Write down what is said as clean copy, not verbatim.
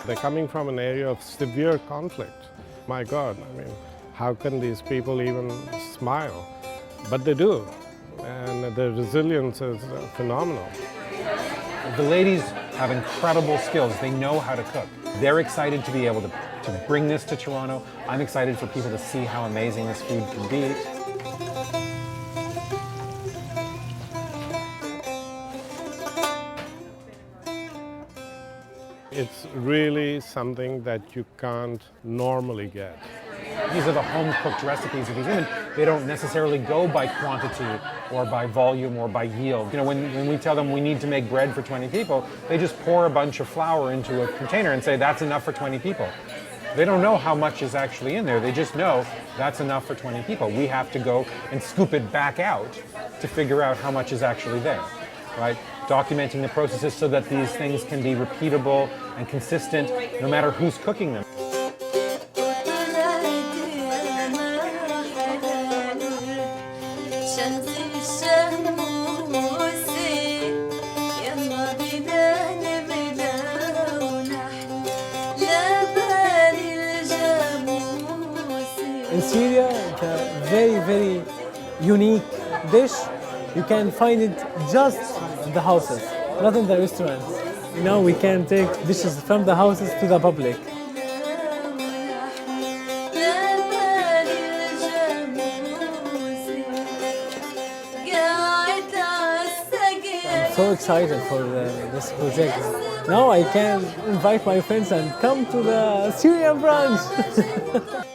They're coming from an area of severe conflict. My God, I mean, how can these people even smile? But they do, and their resilience is phenomenal. The ladies have incredible skills. They know how to cook. They're excited to be able to bring this to Toronto. I'm excited for people to see how amazing this food can be. It's really something that you can't normally get. These are the home-cooked recipes of these women. They don't necessarily go by quantity or by volume or by yield. You know, when we tell them we need to make bread for 20 people, they just pour a bunch of flour into a container and say that's enough for 20 people. They don't know how much is actually in there. They just know that's enough for 20 people. We have to go and scoop it back out to figure out how much is actually there, right? Documenting the processes so that these things can be repeatable and consistent no matter who's cooking them. In Syria, it's a very, very unique dish. You can find it just in the houses, not in the restaurants. You know, we can take dishes from the houses to the public. I'm so excited for this project. Now I can invite my friends and come to the Syrian brunch.